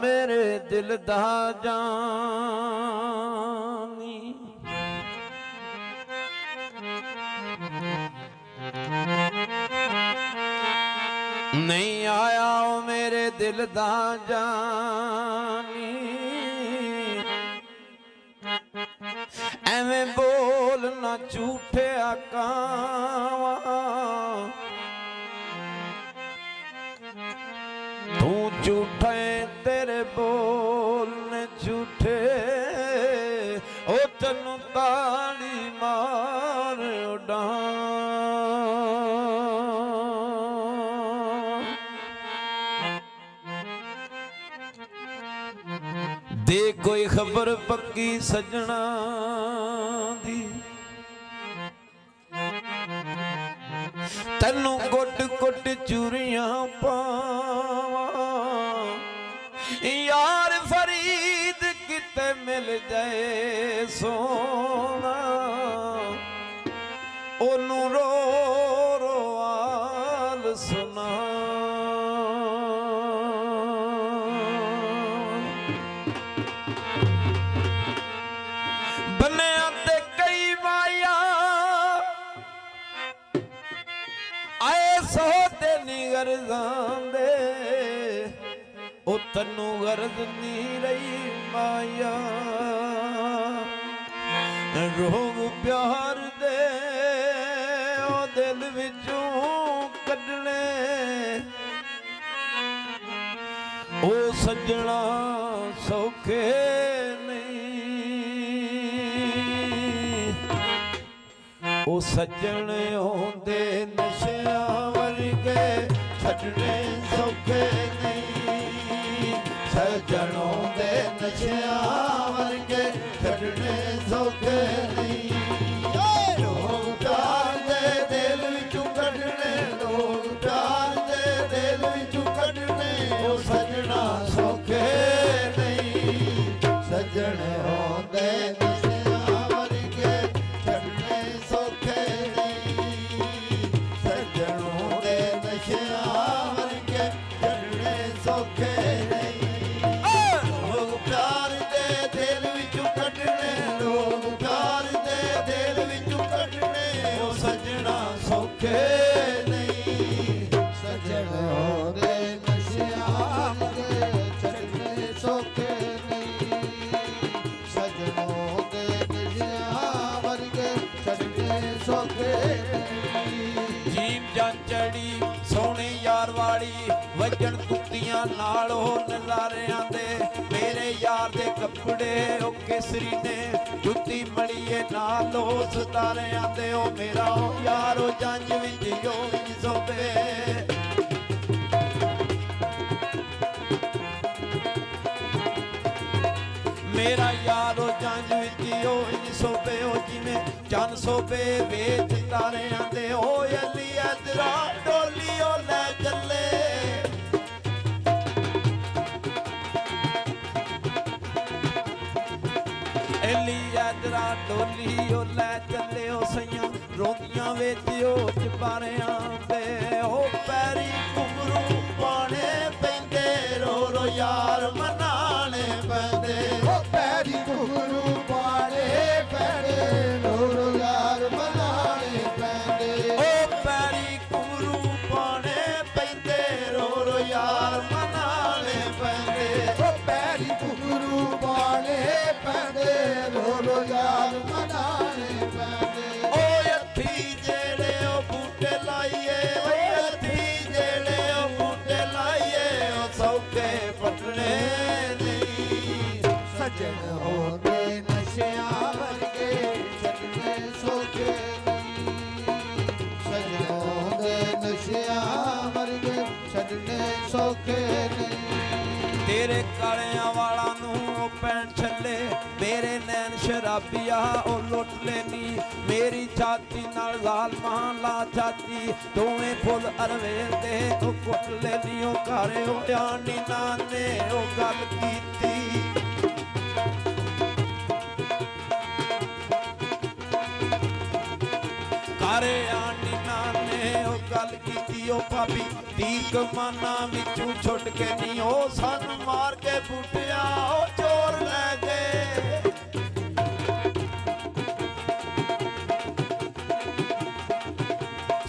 मेरे दिल दा जानी, नहीं आया ओ मेरे दिल दा जानी, एवें बोल ना झूठे आकावा, तू झूठा तेरे बोल ने झूठे, ओ तनु ताड़ी मार उड़ा। दे कोई खबर पक्की सजना दी, तैनू गुट गुट चूरियां पावा, यार फरीद किते मिल जाए सोना, ओनू रो रो आल सुना। बनिया ते कई माया आए सो ते नी गर्जां दे, ओ तन्नू गर्ज नी रही माया, रोग प्यार दे ओ दिल विचों कढने, ओ सजना सौखे ओ सज्जन होंदे नशियां वर्गे छड्डने सौखे नहीं, सज्जन होंदे नशियां वर्गे छड्डने सौखे नहीं, लोग प्यार दे दिल विचों कढने, लोग प्यार दे दिल विचों कढने, ओ सज्जना सौखे नहीं, सज्जन होंदे वजन कुत्तियां नाल हो नज़ारियां दे, मेरे यार दे कपड़े ओ केसरी ने, जुत्ती मड़िए नाल हो सितारियां दे, ओ मेरा यार ओ जंज विच जो सोबे, मेरा यार ओ जंज विच जो सोबे, ओ जिवें चन सोबे वेच तारियां दे, ओ अली अदरा डोली ओ लै चले, एलियादरा डोली ओ लै चले, ओ सैयां रोंदियां विच ओ चबारियां दे, ओ पैरी घुंघरू पाने पैंदे, रो रो यार मनाने पैंदे, ओ पैरी घुंघरू पाने पैंदे, रो रो यार मनाने पैंदे, ओ पैरी घुंघरू पाने पैंदे, रो रो यार मनाने पैंदे, ओ पैरी घुंघरू पाने पैंदे, यार मनाने पैंदे, ओ अथी जेड़े ओ बूटे लाइए, ओ अथी जेड़े ओ बूटे लाइए, ओ सौखे पटने नहीं, सज्जन होंदे नशियां वर्गे छड्डने सौखे नहीं, सज्जन होंदे नशियां वर्गे छड्डने सौखे नहीं, तेरे कालियां वाला नूं पैण छले, मेरे नैन शराबिया ओ लुट लेनी, मेरी छाती नाल ज़ालमा ला छाती, दोवें फुल अरवेल दे ओ कुट लेनी, ओ घर होया नीना ने ओ गल कीती, घर नीना ने ओ गल कीती, ਉਹ ਭਾਬੀ ਤੀਰ ਕਮਾਨਾਂ ਵਿੱਚੋਂ ਛੁੱਟ ਕੇ ਨਹੀਂ ਉਹ ਸਾਨੂੰ ਮਾਰ ਕੇ ਬੁੱਟਿਆ ਉਹ ਚੋਰ ਲੈ ਗਏ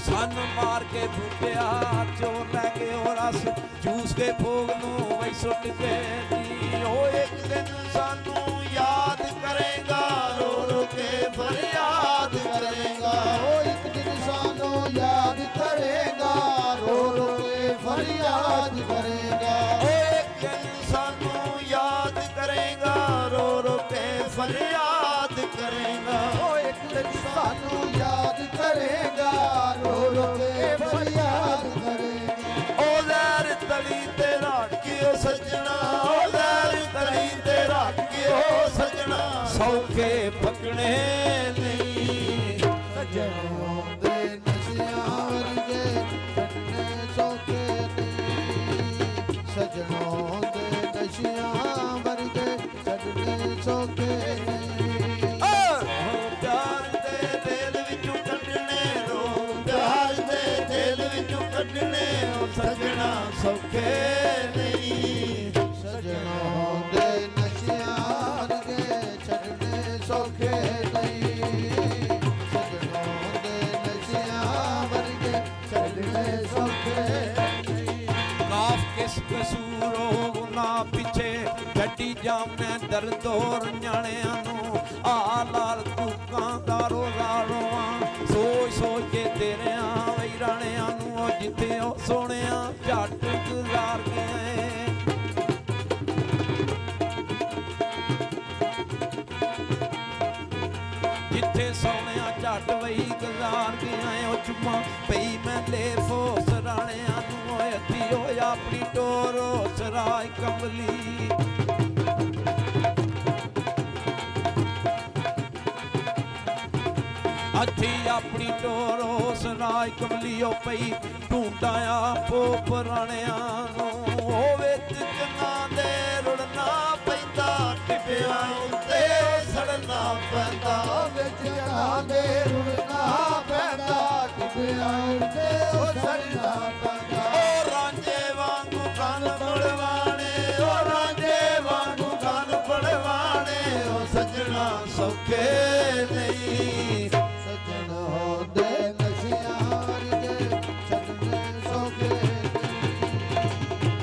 ਸਾਨੂੰ ਮਾਰ ਕੇ ਬੁੱਟਿਆ ਚੋਰ ਲੈ ਗਏ ਉਹ ਰਸ ਜੂਸ ਕੇ ਭੋਗ ਨੂੰ ਵਈ ਸੁੱਟ ਕੇ ਨੀ ਉਹ ਇੱਕ ਦਿਨ ਸਾਨੂੰ ਯਾਦ ਕਰੇਗਾ ਰੋ ਰੋ ਕੇ ਫਰਿਆਦ ਕਰੇਗਾ ਉਹ ਇੱਕ ਦਿਨ ਸਾਨੂੰ ਯਾਦ ਕਰੇਗਾ ਰੋ ਰੋ ਕੇ ਫਰਿਆਦ ਕਰੇਗਾ ਉਹ ਇੱਕ ਦਿਨ ਸਾਨੂੰ ਯਾਦ ਕਰੇਗਾ ਰੋ ਰੋ ਕੇ ਫਰਿਆਦ ਕਰੇਗਾ ਉਹ ਇੱਕ ਦਿਨ ਸਾਨੂੰ ਯਾਦ ਕਰੇਗਾ ਰੋ ਰੋ ਕੇ ਫਰਿਆਦ ਕਰੇਗਾ ਉਹ ਲਹਿਰ ਤਲੀ ਤੇ ਰਾਟ ਕੇ ਉਹ ਸੱਜਣਾ ਉਹ ਲਹਿਰ ਤਲੀ ਤੇ ਰਾਟ ਕੇ ਉਹ ਸੱਜਣਾ ਸੌਖੇ ਪਕਣੇ ਨਹੀਂ ਸੱਜਣੋਂ ਦੇ ਨਸ਼ਿਆਂ ਵਰਗੇ ਛੱਡਣੇ ਸੌਖੇ ਨਹੀਂ ਸੱਜਣੋਂ ਦੇ ਨਸ਼ਿਆਂ ਵਰਗੇ ਛੱਡਣੇ ਸੌਖੇ ਨਹੀਂ ਪਿਆਰ ਦੇ ਦਿਲ ਵਿੱਚੋਂ ਕੱਢਣੇ ਰੋ ਪਿਆਰ ਦੇ ਦਿਲ ਵਿੱਚੋਂ ਕੱਢਣੇ ਉਹ ਸੱਜਣਾ ਸੌਖੇ ਨਹੀਂ ਸੱਜਣੋਂ ਦੇ ਨਸ਼ਿਆਂ ਵਰਗੇ ਛੱਡਣੇ ਸੌਖੇ ਨਹੀਂ ਸੱਜਣੋਂ ਦੇ ਨਸ਼ਿਆਂ ਵਰਗੇ ਛੱਡਣੇ ਸੌਖੇ ਨਹੀਂ ਕਾਫ ਕਿਸ ਕਸੂਰੋਂ ਗੁਨਾਹ ਪਿੱਛੇ ਗੱਡੀ ਜਾਮਨੇ ਦਰਦੋਰ ਜਾਣਿਆਂ ਨੂੰ ਆ ਲਾਲ ਕੂਕਾਂ ਦਾ ਰੋਜ਼ਾਰੋਆਂ ਸੋਚ ਸੋਚ ਕੇ ਤੇਰਿਆਂ ਵਈ ਰਾਣਿਆਂ ਨੂੰ ਉਹ ਜਿੱਥੇ ਉਹ ਸੋਹਣਿਆ ਝੱਟ ਗੁਜ਼ਾਰ ਗਏ ਜਿੱਥੇ ਸੋਹਣਿਆ ਝੱਟ ਵਈ ਗੁਜ਼ਾਰ ਗਏ ਉਹ ਚੁੰਮਾ ਪਈ ਮੈਂ ਲੈ ਫੋਸ ਰਾਣਿਆਂ ਨੂੰ ਓਏ ਅੱਧੀ ਹੋਇਆ ਆਪਣੀ ਟੋਰੋ ਸਰਾਇ ਕਮਲੀ ਅੱਧੀ ਆਪਣੀ ਟੋਰੋ ਸਰਾਇ ਕਮਲੀ ਉਹ ਪਈ ਢੂੰਡਾਇਆ ਪੋ ਪੁਰਾਣਿਆਂ ਨੂੰ ਉਹ ਵਿੱਚ ਜਨਾਂ ਦੇ ਰੁੜਨਾ ਪੈਂਦਾ ਟਿੱਬਿਆਂ ਉੱਤੇ ਸੜਨਾ ਪੈਂਦਾ ਵਿੱਚ ਜਨਾਂ ਦੇ ਰੁੜਨਾ ਪੈਂਦਾ ਟਿੱਬਿਆਂ ਉੱਤੇ ਉਹ ਸੜਨਾ ਪੈਂਦਾ ਉਹ ਰਾਂਝੇ ਵਾਂਗੂ ਕੰਨ ਪੜਵਾਣੇ ਉਹ ਰਾਂਝੇ ਵਾਂਗੂ ਕੰਨ ਪੜਵਾਣੇ ਉਹ ਸੱਜਣਾ ਸੌਖੇ ਨਹੀਂ ਸੱਜਣੋਂ ਦੇ ਨਸ਼ਿਆਂ ਵਰਗੇ ਛੱਡਣੇ ਸੌਖੇ ਨਹੀਂ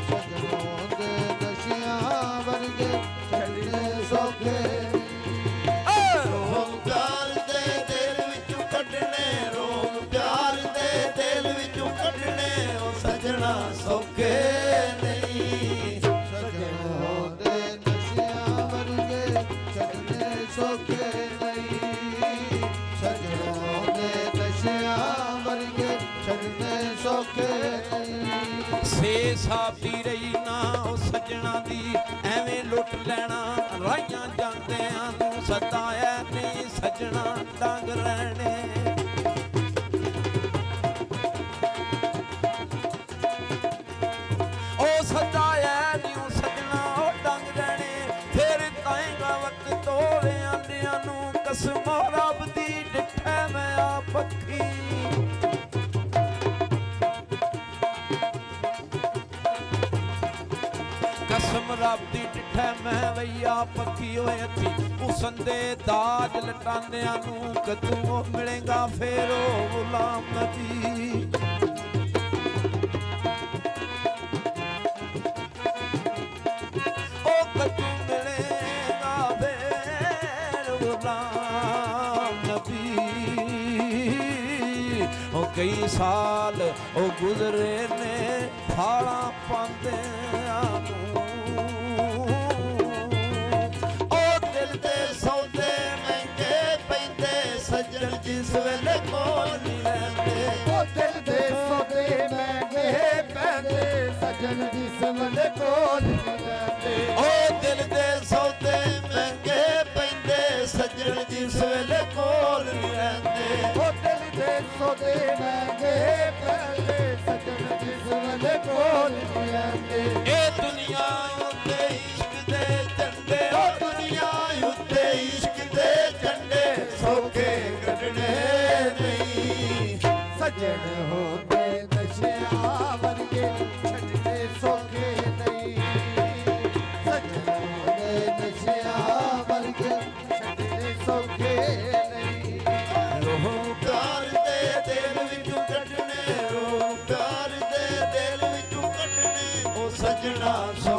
ਸੱਜਣੋਂ ਦੇ ਨਸ਼ਿਆਂ ਵਰਗੇ ਛੱਡਣੇ ਸੌਖੇ ਰੋਗ ਪਿਆਰ ਦੇ ਦਿਲ ਵਿੱਚੋਂ ਕੱਢਣੇ ਰੋਗ ਪਿਆਰ ਦੇ ਦਿਲ ਵਿੱਚੋਂ ਕੱਢਣੇ ਉਹ ਸੱਜਣਾ ਸੌਖੇ ਨਹੀਂ ਸੱਜਣੋਂ ਦੇ ਨਸ਼ਿਆਂ ਵਰਗੇ ਛੱਡਣੇ ਸੌਖੇ ਨਹੀਂ ਸੱਜਣੋਂ ਦੇ ਨਸ਼ਿਆਂ ਵਰਗੇ ਛੱਡਣੇ ਸੌਖੇ ਨਹੀਂ ਸੇ ਸਾਬੀ ਰਹੀ ਨਾ ਉਹ ਸੱਜਣਾ ਦੀ ਐਵੇਂ ਲੁੱਟ ਲੈਣਾ ਰਾਈਆਂ ਜਾਂਦਿਆਂ ਨੂੰ ਸਤਾਇਆ ਨਹੀਂ ਸੱਜਣਾ ਡੰਗ ਰਹਿਣੇ ਉਹ ਸਤਾਇਆ ਨਹੀਂ ਉਹ ਸੱਜਣਾ ਉਹ ਡੰਗ ਰਹਿਣੇ ਫਿਰ ਕਾਏਗਾ ਵਕਤ ਤੋਲੇ ਆਂਦਿਆਂ ਨੂੰ ਕਸਮ ਰੱਬ ਦੀ ਡਿੱਠਾ ਮੈਂ ਆ ਪੱਖੀ ਕਸਮ ਰੱਬ ਦੀ ਡਿੱਠਾ ਮੈਂ ਵਈਆ ਪੱਖੀ ਹੋਏ ਅੱਥੀ ਹੁਸਨ ਦੇ ਦਾਜ ਲਟਾਂਦਿਆਂ ਨੂੰ ਕਦੋਂ ਉਹ ਮਿਲੇਗਾ ਫੇਰ ਉਹ ਗੁਲਾਮ ਨਬੀ ਉਹ ਕਦੋਂ ਮਿਲੇਗਾ ਫੇਰ ਗੁਲਾਮ ਨਬੀ ਉਹ ਕਈ ਸਾਲ ਉਹ ਗੁਜ਼ਰੇ ਨੇ ਫਾਲਾਂ ਪਾਉਂਦਿਆਂ ਨੂੰ ਉਹ ਦਿਲ ਦੇ ਸੌਦੇ ਮਹਿੰਗੇ ਪੈਂਦੇ ਸੱਜਣ ਜਿਸ ਵੇਲੇ ਕੋਲ ਨਹੀਂ ਰਹਿੰਦੇ ਉਹ ਦਿਲ ਦੇ ਸੌਦੇ ਮਹਿੰਗੇ ਪੈਂਦੇ ਸੱਜਣ ਜਿਸ ਵੇਲੇ ਕੋਲ ਨਹੀਂ ਰਹਿੰਦੇ ਉਹ ਦਿਲ ਦੇ ਸੌਦੇ ਮਹਿੰਗੇ ਪੈਂਦੇ ਸੱਜਣ ਜਿਸ ਵੇਲੇ ਕੋਲ ਨਹੀਂ ਰਹਿੰਦੇ ਉਹ ਦਿਲ ਦੇ ਸੌਦੇ ਮਹਿੰਗੇ ਪੈਂਦੇ ਸੱਜਣ ਜਿਸ ਵੇਲੇ ਕੋਲ ਨਹੀਂ ਰਹਿੰਦੇ ਇਹ ਦੁਨੀਆ ਉੱਤੇ ਇਸ਼ਕ ਦੇ ਝੰਡੇ ਉਹ ਦੁਨੀਆ ਉੱਤੇ ਇਸ਼ਕ ਦੇ ਝੰਡੇ ਸੌਖੇ ਕੱਢਣੇ ਨਹੀਂ ਸੱਜਣ ਹੁੰਦੇ ਨਸ਼ਿਆਂ ਨਾ ਸੋ